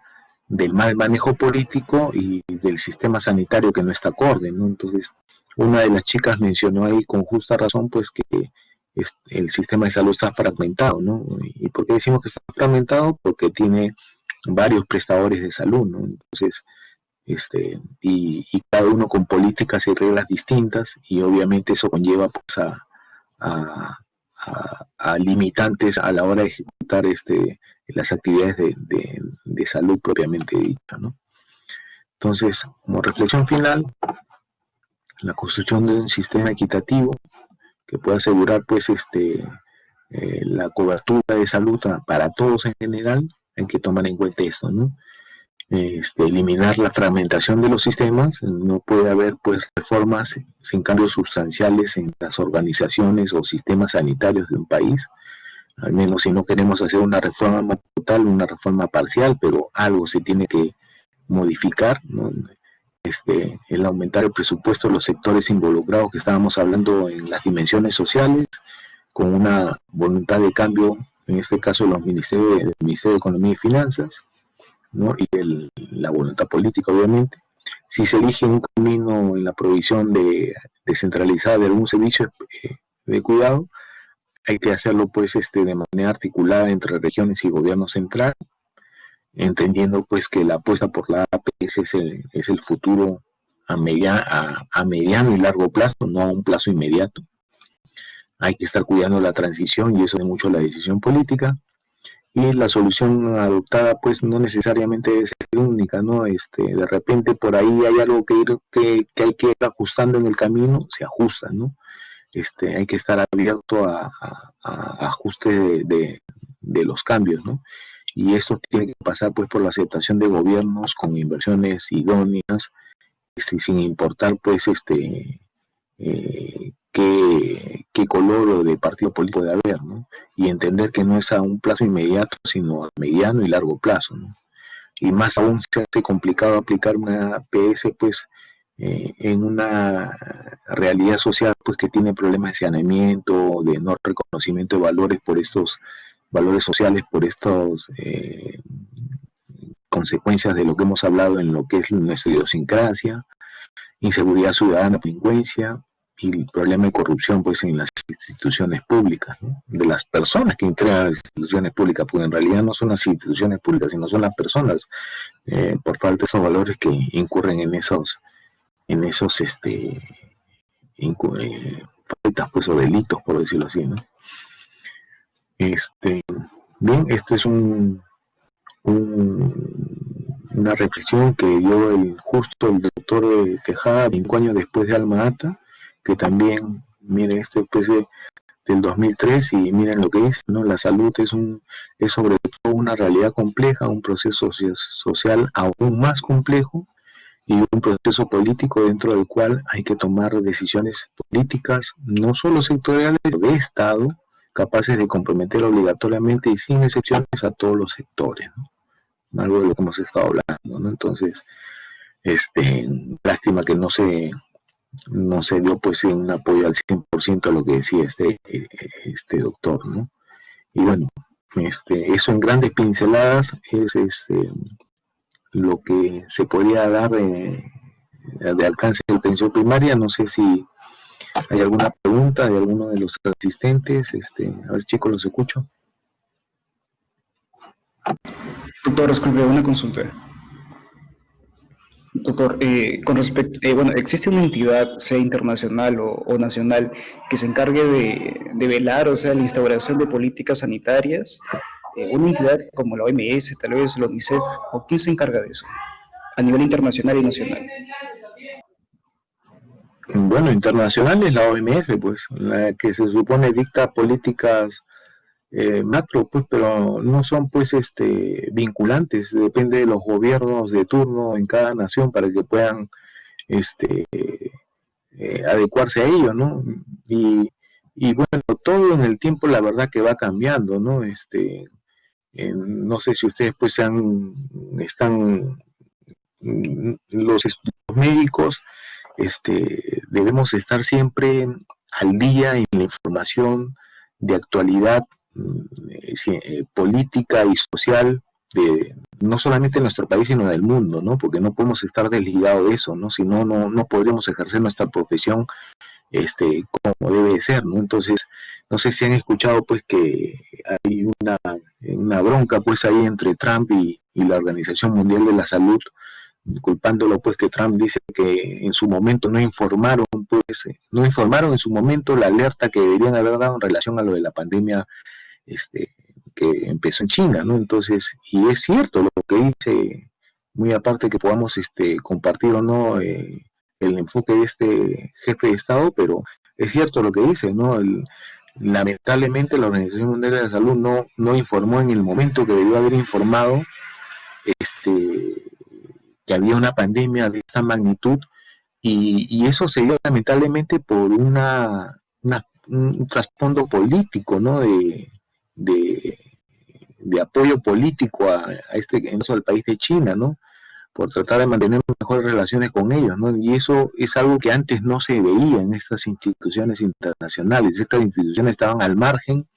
del mal manejo político y del sistema sanitario que no está acorde, ¿no? Entonces, una de las chicas mencionó ahí con justa razón, pues que el sistema de salud está fragmentado, ¿no? ¿Y por qué decimos que está fragmentado? Porque tiene varios prestadores de salud, ¿no? Entonces, y cada uno con políticas y reglas distintas, y obviamente eso conlleva pues a limitantes a la hora de ejecutar las actividades de salud propiamente dicha, ¿no? Entonces, como reflexión final, la construcción de un sistema equitativo que pueda asegurar pues la cobertura de salud para todos en general, hay que tomar en cuenta esto, ¿no? Eliminar la fragmentación de los sistemas. No puede haber pues reformas sin cambios sustanciales en las organizaciones o sistemas sanitarios de un país, al menos si no queremos hacer una reforma total, una reforma parcial, pero algo se tiene que modificar, ¿no? El aumentar el presupuesto de los sectores involucrados que estábamos hablando en las dimensiones sociales, con una voluntad de cambio, en este caso del Ministerio de Economía y Finanzas, ¿no? Y la voluntad política, obviamente. Si se elige un camino en la provisión descentralizada de algún servicio de cuidado, hay que hacerlo pues de manera articulada entre regiones y gobierno central, entendiendo pues que la apuesta por la APS es el futuro a mediano y largo plazo, no a un plazo inmediato. Hay que estar cuidando la transición, y eso es mucho la decisión política. Y la solución adoptada pues no necesariamente debe ser única, ¿no? De repente por ahí hay algo que hay que ir ajustando en el camino, se ajusta, ¿no? Hay que estar abierto a ajuste de los cambios, ¿no? Y esto tiene que pasar pues por la aceptación de gobiernos con inversiones idóneas, sin importar pues qué color o de partido político debe haber, ¿no? Y entender que no es a un plazo inmediato, sino a mediano y largo plazo, ¿no? Y más aún se hace complicado aplicar una PS, pues, en una realidad social, pues, que tiene problemas de saneamiento, de no reconocimiento de valores por estos valores sociales, por estas consecuencias de lo que hemos hablado en lo que es nuestra idiosincrasia, inseguridad ciudadana, delincuencia, y el problema de corrupción pues en las instituciones públicas, ¿no? De las personas que integran las instituciones públicas, porque en realidad no son las instituciones públicas, sino son las personas, por falta de esos valores que incurren en esos faltas pues o delitos, por decirlo así, ¿no? Bien, esto es una reflexión que dio el doctor Tejada 5 años después de Alma Ata, que también, miren, pues del 2003, y miren lo que dice, ¿no? La salud es sobre todo una realidad compleja, un proceso social aún más complejo, y un proceso político dentro del cual hay que tomar decisiones políticas, no solo sectoriales, de Estado, capaces de comprometer obligatoriamente y sin excepciones a todos los sectores, ¿no? Algo de lo que hemos estado hablando, ¿no? Entonces, lástima que no se no se dio pues un apoyo al 100% a lo que decía este doctor, ¿no? Y bueno, eso en grandes pinceladas es lo que se podría dar de alcance de atención primaria. No sé si hay alguna pregunta de alguno de los asistentes. A ver, chicos, los escucho. Doctor, disculpe, una consulta. Doctor, con respecto, bueno, ¿existe una entidad, sea internacional o nacional, que se encargue de velar, o sea, la instauración de políticas sanitarias? Una entidad como la OMS, tal vez la UNICEF, ¿o quién se encarga de eso? A nivel internacional y nacional. Bueno, internacional es la OMS, pues, la que se supone dicta políticas macro, pues, pero no son, pues, vinculantes. Depende de los gobiernos de turno en cada nación para que puedan, adecuarse a ello, ¿no? Y bueno, todo en el tiempo, la verdad que va cambiando, ¿no? No sé si ustedes, pues, están los médicos, debemos estar siempre al día en la información de actualidad política y social no solamente en nuestro país sino del mundo, ¿no? Porque no podemos estar desligados de eso, ¿no? Si no, no podremos ejercer nuestra profesión como debe ser, ¿no? Entonces, no sé si han escuchado pues que hay una bronca pues ahí entre Trump y la Organización Mundial de la Salud, culpándolo pues que Trump dice que en su momento no informaron en su momento la alerta que deberían haber dado en relación a lo de la pandemia que empezó en China, ¿no? Entonces, y es cierto lo que dice, muy aparte que podamos compartir o no el enfoque de este jefe de Estado, pero es cierto lo que dice, ¿no? Lamentablemente la Organización Mundial de la Salud no informó en el momento que debió haber informado que había una pandemia de esta magnitud, y eso se dio lamentablemente por un trasfondo político, ¿no? De apoyo político en eso al país de China, ¿no? Por tratar de mantener mejores relaciones con ellos, ¿no? Y eso es algo que antes no se veía en estas instituciones internacionales. Estas instituciones estaban al margen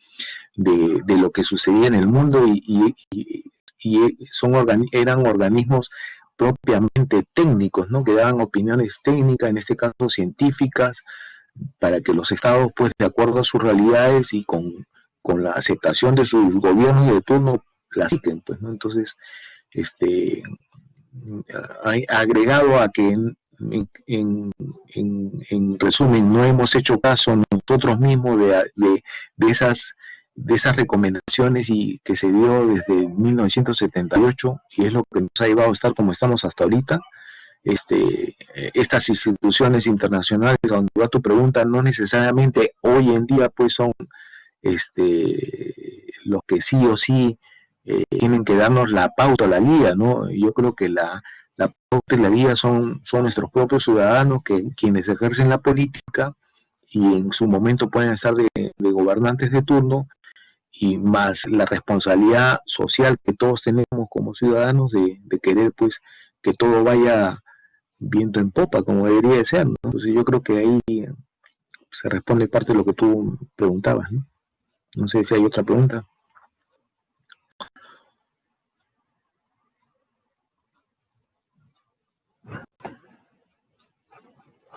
de lo que sucedía en el mundo y eran organismos propiamente técnicos, ¿no? Que daban opiniones técnicas, en este caso científicas, para que los estados, pues, de acuerdo a sus realidades y con la aceptación de sus gobiernos de turno, las apliquen, pues, ¿no? Entonces, agregado a que en resumen no hemos hecho caso nosotros mismos de esas recomendaciones y que se dio desde 1978, y es lo que nos ha llevado a estar como estamos hasta ahorita. Estas instituciones internacionales, donde va tu pregunta, no necesariamente hoy en día pues son los que sí o sí tienen que darnos la pauta, la guía, ¿no? Yo creo que la pauta y la guía son nuestros propios ciudadanos, quienes ejercen la política y en su momento pueden estar de gobernantes de turno, y más la responsabilidad social que todos tenemos como ciudadanos de querer pues que todo vaya viento en popa como debería de ser, ¿no? Entonces yo creo que ahí se responde parte de lo que tú preguntabas, ¿no? No sé si hay otra pregunta.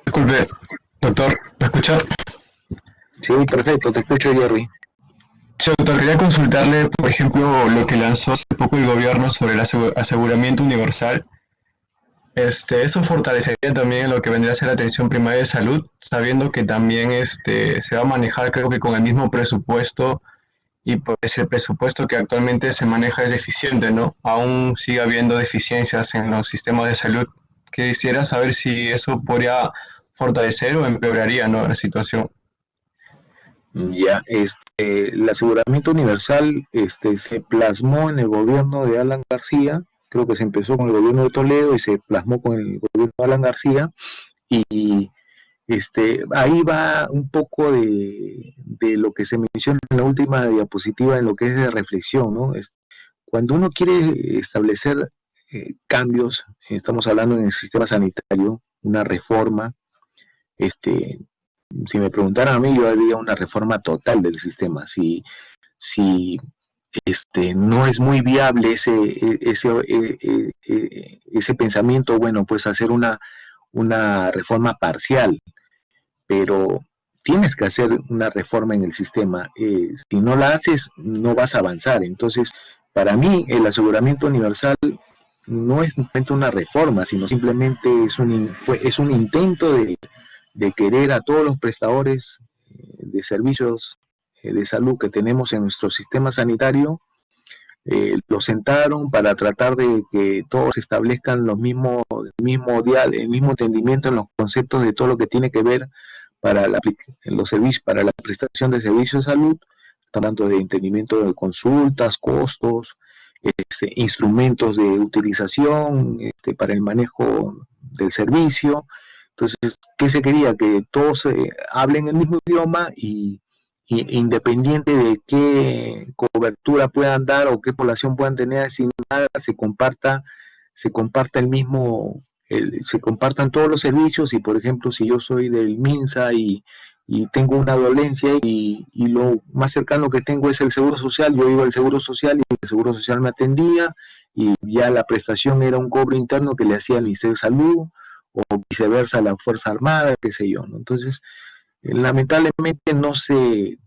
Disculpe, doctor, ¿me escucha? Sí, perfecto, te escucho, Jerry. Sí, doctor, quería consultarle, por ejemplo, lo que lanzó hace poco el gobierno sobre el aseguramiento universal. Eso fortalecería también lo que vendría a ser la atención primaria de salud, sabiendo que también se va a manejar, creo que con el mismo presupuesto, y pues el presupuesto que actualmente se maneja es deficiente, ¿no? Aún sigue habiendo deficiencias en los sistemas de salud. Quisiera saber si eso podría fortalecer o empeoraría, ¿no?, la situación. Ya, el aseguramiento universal se plasmó en el gobierno de Alan García. Creo que se empezó con el gobierno de Toledo y se plasmó con el gobierno de Alan García, y ahí va un poco de lo que se menciona en la última diapositiva, en lo que es de reflexión, ¿no? Cuando uno quiere establecer cambios, estamos hablando en el sistema sanitario, una reforma, Si me preguntaran a mí, yo haría una reforma total del sistema. Si no es muy viable ese pensamiento, bueno, pues hacer una reforma parcial, pero tienes que hacer una reforma en el sistema. Si no la haces, no vas a avanzar. Entonces, para mí, el aseguramiento universal no es simplemente una reforma, sino simplemente es un intento de querer a todos los prestadores de servicios de salud que tenemos en nuestro sistema sanitario. Lo sentaron para tratar de que todos establezcan el mismo entendimiento en los conceptos de todo lo que tiene que ver para los servicios, para la prestación de servicios de salud, tanto de entendimiento de consultas, costos, instrumentos de utilización para el manejo del servicio. Entonces, ¿qué se quería? Que todos hablen el mismo idioma y independiente de qué cobertura puedan dar o qué población puedan tener, sin nada se compartan todos los servicios. Y por ejemplo, si yo soy del MINSA y tengo una dolencia y lo más cercano que tengo es el Seguro Social, yo iba al Seguro Social y el Seguro Social me atendía y ya la prestación era un cobro interno que le hacía el Ministerio de Salud o viceversa la Fuerza Armada, qué sé yo, ¿no? Entonces, lamentablemente no se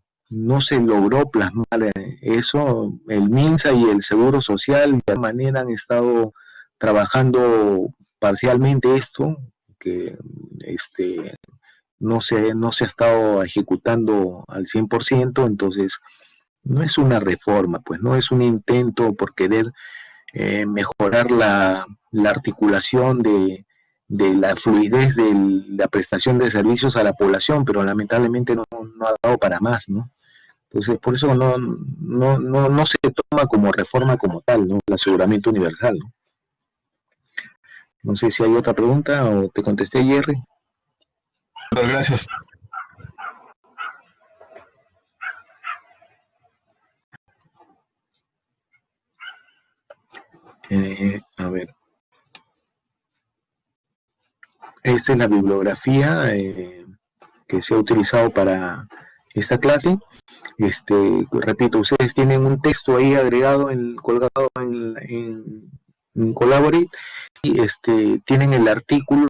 logró plasmar eso. El MINSA y el Seguro Social de alguna manera han estado trabajando parcialmente esto, que no se ha estado ejecutando al 100%. Entonces no es una reforma, pues no es un intento por querer mejorar la articulación de la fluidez de la prestación de servicios a la población, pero lamentablemente no ha dado para más, ¿no? Entonces, por eso no se toma como reforma como tal, ¿no? El aseguramiento universal, ¿no? No sé si hay otra pregunta o te contesté, Jerry. Gracias. A ver. Esta es la bibliografía que se ha utilizado para esta clase. Repito, ustedes tienen un texto ahí agregado, colgado en Collaborate, y tienen el artículo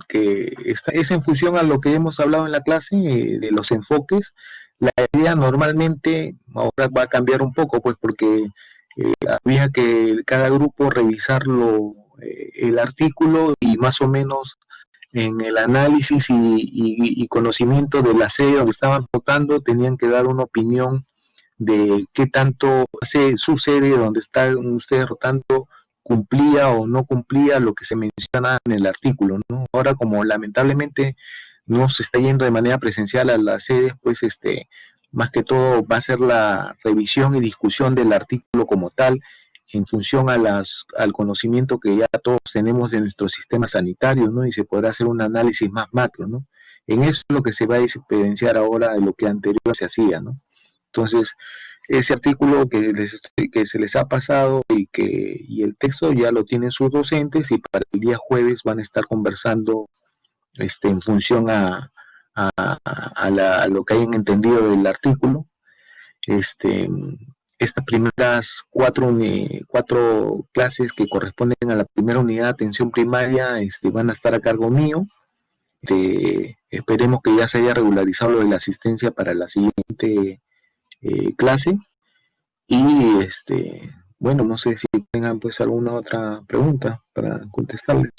que es en función a lo que hemos hablado en la clase, de los enfoques. La idea normalmente ahora va a cambiar un poco, pues porque había que cada grupo revisarlo, el artículo, y más o menos en el análisis y conocimiento de la sede donde estaban votando tenían que dar una opinión de qué tanto su sede donde están ustedes rotando cumplía o no cumplía lo que se menciona en el artículo, ¿no? Ahora, como lamentablemente no se está yendo de manera presencial a las sedes, pues más que todo va a ser la revisión y discusión del artículo como tal, en función al conocimiento que ya todos tenemos de nuestro sistema sanitario, ¿no? Y se podrá hacer un análisis más macro, ¿no? En eso es lo que se va a diferenciar ahora de lo que anterior se hacía, ¿no? Entonces, ese artículo que se les ha pasado y el texto ya lo tienen sus docentes, y para el día jueves van a estar conversando en función a lo que hayan entendido del artículo. Estas primeras cuatro clases que corresponden a la primera unidad de atención primaria van a estar a cargo mío. Esperemos que ya se haya regularizado lo de la asistencia para la siguiente clase. Y bueno, no sé si tengan pues alguna otra pregunta para contestarles.